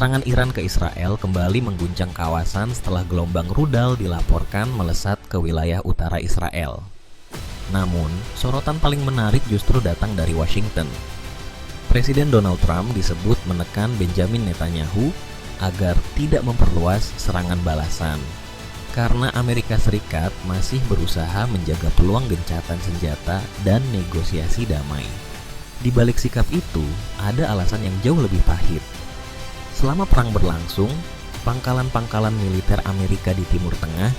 Serangan Iran ke Israel kembali mengguncang kawasan setelah gelombang rudal dilaporkan melesat ke wilayah utara Israel. Namun, sorotan paling menarik justru datang dari Washington. Presiden Donald Trump disebut menekan Benjamin Netanyahu agar tidak memperluas serangan balasan, karena Amerika Serikat masih berusaha menjaga peluang gencatan senjata dan negosiasi damai. Di balik sikap itu, ada alasan yang jauh lebih pahit. Selama perang berlangsung, pangkalan-pangkalan militer Amerika di Timur Tengah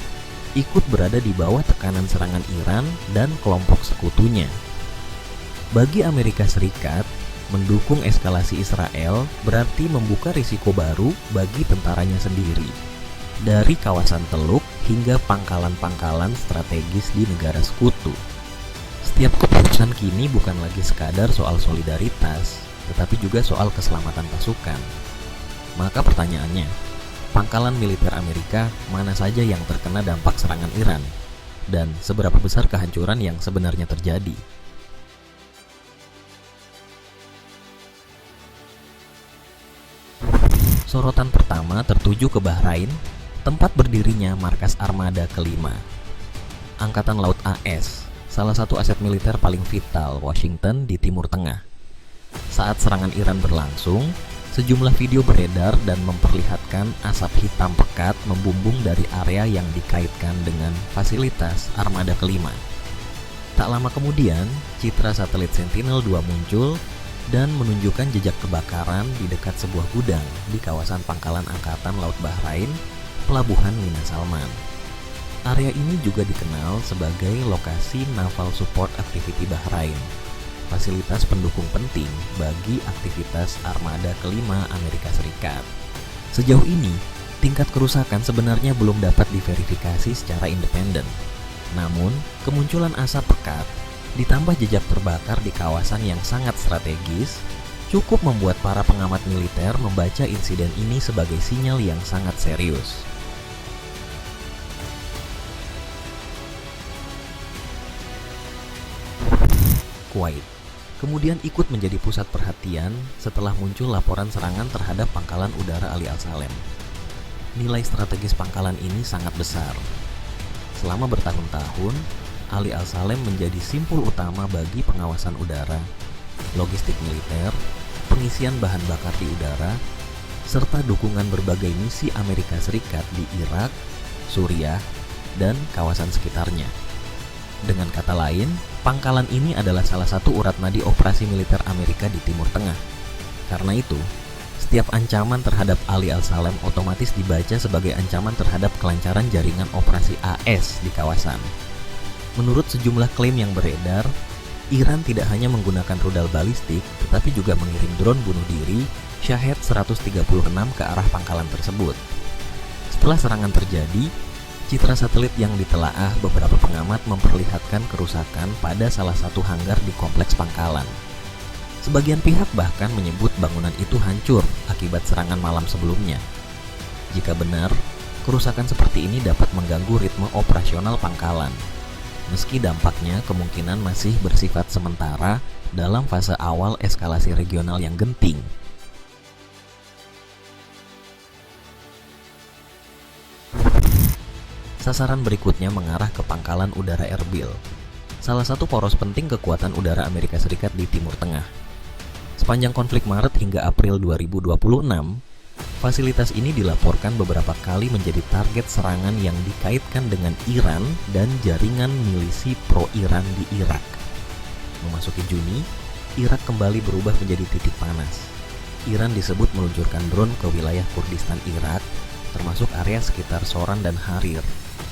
ikut berada di bawah tekanan serangan Iran dan kelompok sekutunya. Bagi Amerika Serikat, mendukung eskalasi Israel berarti membuka risiko baru bagi tentaranya sendiri, dari kawasan Teluk hingga pangkalan-pangkalan strategis di negara sekutu. Setiap keputusan kini bukan lagi sekadar soal solidaritas, tetapi juga soal keselamatan pasukan. Maka pertanyaannya, pangkalan militer Amerika mana saja yang terkena dampak serangan Iran? Dan seberapa besar kehancuran yang sebenarnya terjadi? Sorotan pertama tertuju ke Bahrain, tempat berdirinya markas armada kelima. Angkatan Laut AS, salah satu aset militer paling vital Washington di Timur Tengah. Saat serangan Iran berlangsung, sejumlah video beredar dan memperlihatkan asap hitam pekat membumbung dari area yang dikaitkan dengan fasilitas armada kelima. Tak lama kemudian, citra satelit Sentinel-2 muncul dan menunjukkan jejak kebakaran di dekat sebuah gudang di kawasan pangkalan Angkatan Laut Bahrain, Pelabuhan Mina Salman. Area ini juga dikenal sebagai lokasi Naval Support Activity Bahrain, fasilitas pendukung penting bagi aktivitas armada kelima Amerika Serikat. Sejauh ini, tingkat kerusakan sebenarnya belum dapat diverifikasi secara independen. Namun, kemunculan asap pekat ditambah jejak terbakar di kawasan yang sangat strategis cukup membuat para pengamat militer membaca insiden ini sebagai sinyal yang sangat serius. Kuwait kemudian ikut menjadi pusat perhatian setelah muncul laporan serangan terhadap pangkalan udara Ali Al-Salem. Nilai strategis pangkalan ini sangat besar. Selama bertahun-tahun, Ali Al-Salem menjadi simpul utama bagi pengawasan udara, logistik militer, pengisian bahan bakar di udara, serta dukungan berbagai misi Amerika Serikat di Irak, Suriah, dan kawasan sekitarnya. Dengan kata lain, pangkalan ini adalah salah satu urat nadi operasi militer Amerika di Timur Tengah. Karena itu, setiap ancaman terhadap Ali Al-Salem otomatis dibaca sebagai ancaman terhadap kelancaran jaringan operasi AS di kawasan. Menurut sejumlah klaim yang beredar, Iran tidak hanya menggunakan rudal balistik, tetapi juga mengirim drone bunuh diri Shahed 136 ke arah pangkalan tersebut. Setelah serangan terjadi, citra satelit yang ditelaah beberapa pengamat memperlihatkan kerusakan pada salah satu hanggar di kompleks pangkalan. Sebagian pihak bahkan menyebut bangunan itu hancur akibat serangan malam sebelumnya. Jika benar, kerusakan seperti ini dapat mengganggu ritme operasional pangkalan. Meski dampaknya kemungkinan masih bersifat sementara dalam fase awal eskalasi regional yang genting. Sasaran berikutnya mengarah ke pangkalan udara Erbil, salah satu poros penting kekuatan udara Amerika Serikat di Timur Tengah. Sepanjang konflik Maret hingga April 2026, fasilitas ini dilaporkan beberapa kali menjadi target serangan yang dikaitkan dengan Iran dan jaringan milisi pro-Iran di Irak. Memasuki Juni, Irak kembali berubah menjadi titik panas. Iran disebut meluncurkan drone ke wilayah Kurdistan Irak, termasuk area sekitar Soran dan Harir,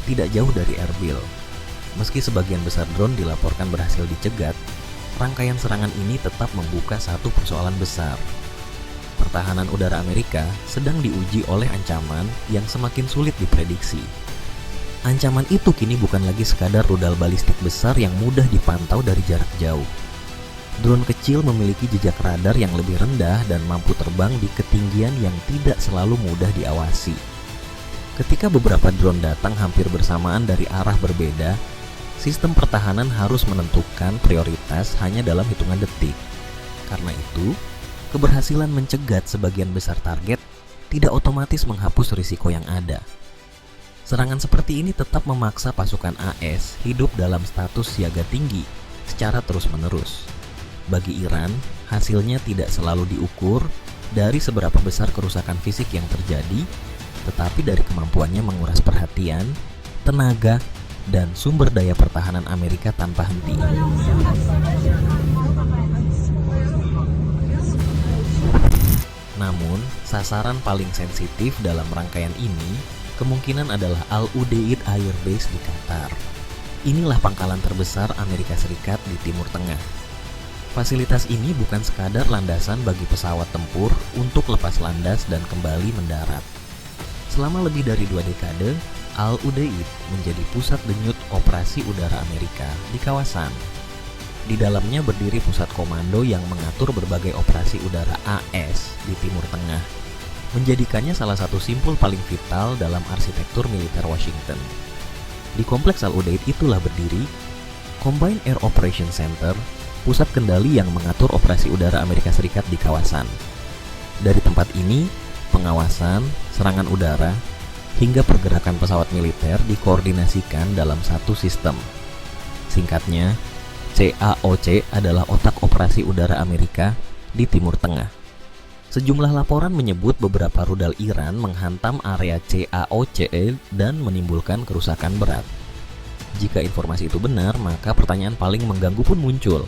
tidak jauh dari Erbil. Meski sebagian besar drone dilaporkan berhasil dicegat, rangkaian serangan ini tetap membuka satu persoalan besar. Pertahanan udara Amerika sedang diuji oleh ancaman yang semakin sulit diprediksi. Ancaman itu kini bukan lagi sekadar rudal balistik besar yang mudah dipantau dari jarak jauh. Drone kecil memiliki jejak radar yang lebih rendah dan mampu terbang di ketinggian yang tidak selalu mudah diawasi. Ketika beberapa drone datang hampir bersamaan dari arah berbeda, sistem pertahanan harus menentukan prioritas hanya dalam hitungan detik. Karena itu, keberhasilan mencegat sebagian besar target tidak otomatis menghapus risiko yang ada. Serangan seperti ini tetap memaksa pasukan AS hidup dalam status siaga tinggi secara terus-menerus. Bagi Iran, hasilnya tidak selalu diukur dari seberapa besar kerusakan fisik yang terjadi, tetapi dari kemampuannya menguras perhatian, tenaga, dan sumber daya pertahanan Amerika tanpa henti. Namun, sasaran paling sensitif dalam rangkaian ini kemungkinan adalah Al Udeid Air Base di Qatar. Inilah pangkalan terbesar Amerika Serikat di Timur Tengah. Fasilitas ini bukan sekadar landasan bagi pesawat tempur untuk lepas landas dan kembali mendarat. Selama lebih dari 2 dekade, Al Udeid menjadi pusat denyut operasi udara Amerika di kawasan. Di dalamnya berdiri pusat komando yang mengatur berbagai operasi udara AS di Timur Tengah, menjadikannya salah satu simpul paling vital dalam arsitektur militer Washington. Di kompleks Al Udeid itulah berdiri Combined Air Operations Center, pusat kendali yang mengatur operasi udara Amerika Serikat di kawasan. Dari tempat ini, pengawasan, serangan udara, hingga pergerakan pesawat militer dikoordinasikan dalam satu sistem. Singkatnya, CAOC adalah otak operasi udara Amerika di Timur Tengah. Sejumlah laporan menyebut beberapa rudal Iran menghantam area CAOC dan menimbulkan kerusakan berat. Jika informasi itu benar, maka pertanyaan paling mengganggu pun muncul.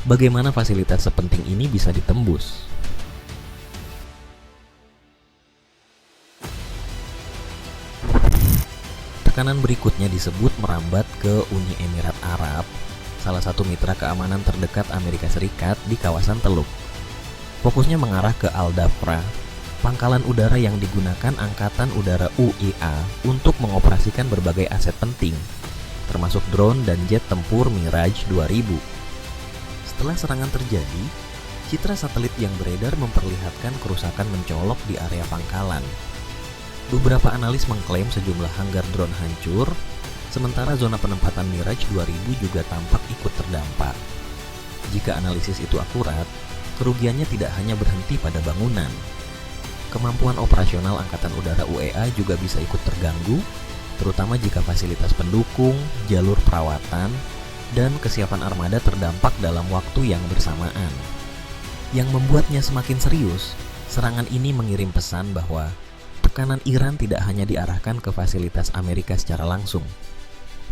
Bagaimana fasilitas sepenting ini bisa ditembus? Tekanan berikutnya disebut merambat ke Uni Emirat Arab, salah satu mitra keamanan terdekat Amerika Serikat di kawasan Teluk. Fokusnya mengarah ke Al-Dhafra, pangkalan udara yang digunakan Angkatan Udara UEA untuk mengoperasikan berbagai aset penting, termasuk drone dan jet tempur Mirage 2000. Setelah serangan terjadi, citra satelit yang beredar memperlihatkan kerusakan mencolok di area pangkalan. Beberapa analis mengklaim sejumlah hanggar drone hancur, sementara zona penempatan Mirage 2000 juga tampak ikut terdampak. Jika analisis itu akurat, kerugiannya tidak hanya berhenti pada bangunan. Kemampuan operasional Angkatan Udara UEA juga bisa ikut terganggu, terutama jika fasilitas pendukung, jalur perawatan, dan kesiapan armada terdampak dalam waktu yang bersamaan. Yang membuatnya semakin serius, serangan ini mengirim pesan bahwa tekanan Iran tidak hanya diarahkan ke fasilitas Amerika secara langsung.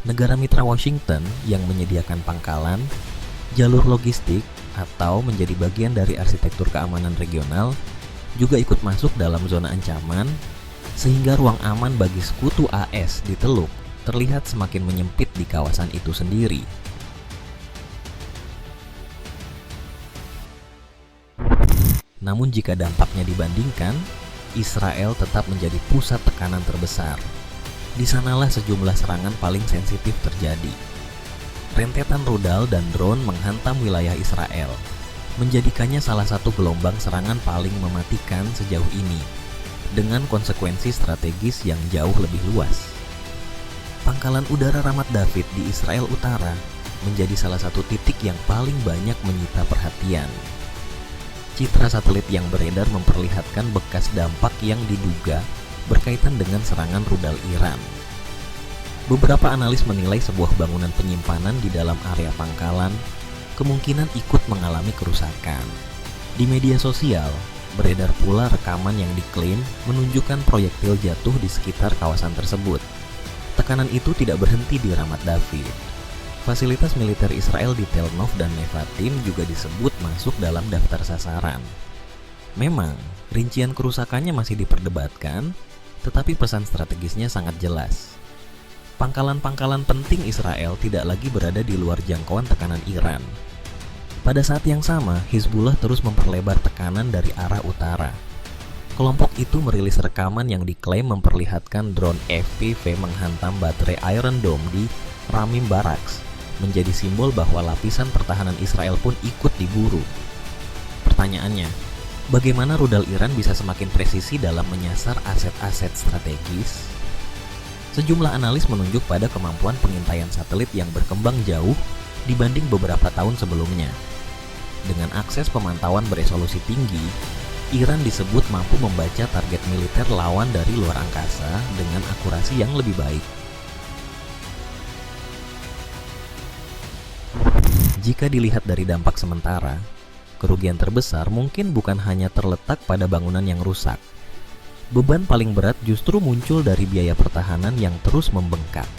Negara mitra Washington yang menyediakan pangkalan, jalur logistik, atau menjadi bagian dari arsitektur keamanan regional juga ikut masuk dalam zona ancaman, sehingga ruang aman bagi sekutu AS di Teluk terlihat semakin menyempit di kawasan itu sendiri. Namun jika dampaknya dibandingkan, Israel tetap menjadi pusat tekanan terbesar. Di sanalah sejumlah serangan paling sensitif terjadi. Rentetan rudal dan drone menghantam wilayah Israel, menjadikannya salah satu gelombang serangan paling mematikan sejauh ini, dengan konsekuensi strategis yang jauh lebih luas. Pangkalan udara Ramat David di Israel Utara menjadi salah satu titik yang paling banyak menyita perhatian. Citra satelit yang beredar memperlihatkan bekas dampak yang diduga berkaitan dengan serangan rudal Iran. Beberapa analis menilai sebuah bangunan penyimpanan di dalam area pangkalan kemungkinan ikut mengalami kerusakan. Di media sosial, beredar pula rekaman yang diklaim menunjukkan proyektil jatuh di sekitar kawasan tersebut. Tekanan itu tidak berhenti di Ramat David. Fasilitas militer Israel di Tel Nov dan Nevatim juga disebut masuk dalam daftar sasaran. Memang, rincian kerusakannya masih diperdebatkan, tetapi pesan strategisnya sangat jelas. Pangkalan-pangkalan penting Israel tidak lagi berada di luar jangkauan tekanan Iran. Pada saat yang sama, Hizbullah terus memperlebar tekanan dari arah utara. Kelompok itu merilis rekaman yang diklaim memperlihatkan drone FPV menghantam baterai Iron Dome di Ramim Barracks, menjadi simbol bahwa lapisan pertahanan Israel pun ikut diburu. Pertanyaannya, bagaimana rudal Iran bisa semakin presisi dalam menyasar aset-aset strategis? Sejumlah analis menunjuk pada kemampuan pengintaian satelit yang berkembang jauh dibanding beberapa tahun sebelumnya. Dengan akses pemantauan beresolusi tinggi, Iran disebut mampu membaca target militer lawan dari luar angkasa dengan akurasi yang lebih baik. Jika dilihat dari dampak sementara, kerugian terbesar mungkin bukan hanya terletak pada bangunan yang rusak. Beban paling berat justru muncul dari biaya pertahanan yang terus membengkak.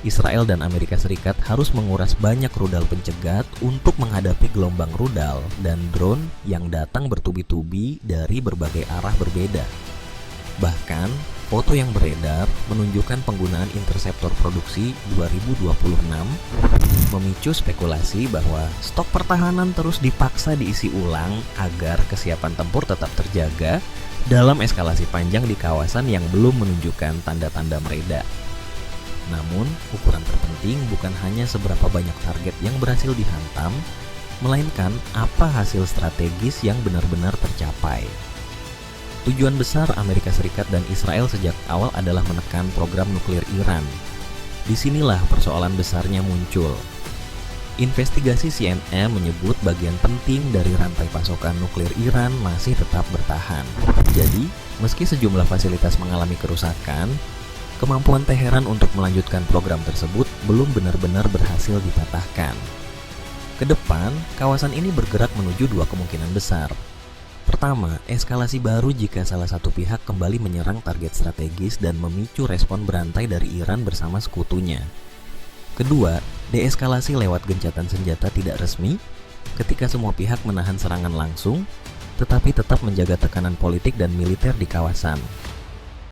Israel dan Amerika Serikat harus menguras banyak rudal pencegat untuk menghadapi gelombang rudal dan drone yang datang bertubi-tubi dari berbagai arah berbeda. Bahkan, foto yang beredar menunjukkan penggunaan interseptor produksi 2026 memicu spekulasi bahwa stok pertahanan terus dipaksa diisi ulang agar kesiapan tempur tetap terjaga dalam eskalasi panjang di kawasan yang belum menunjukkan tanda-tanda mereda. Namun, ukuran terpenting bukan hanya seberapa banyak target yang berhasil dihantam, melainkan apa hasil strategis yang benar-benar tercapai. Tujuan besar Amerika Serikat dan Israel sejak awal adalah menekan program nuklir Iran. Disinilah persoalan besarnya muncul. Investigasi CNN menyebut bagian penting dari rantai pasokan nuklir Iran masih tetap bertahan. Jadi, meski sejumlah fasilitas mengalami kerusakan, kemampuan Teheran untuk melanjutkan program tersebut belum benar-benar berhasil dipatahkan. Kedepan, kawasan ini bergerak menuju dua kemungkinan besar. Pertama, eskalasi baru jika salah satu pihak kembali menyerang target strategis dan memicu respon berantai dari Iran bersama sekutunya. Kedua, deeskalasi lewat gencatan senjata tidak resmi ketika semua pihak menahan serangan langsung, tetapi tetap menjaga tekanan politik dan militer di kawasan.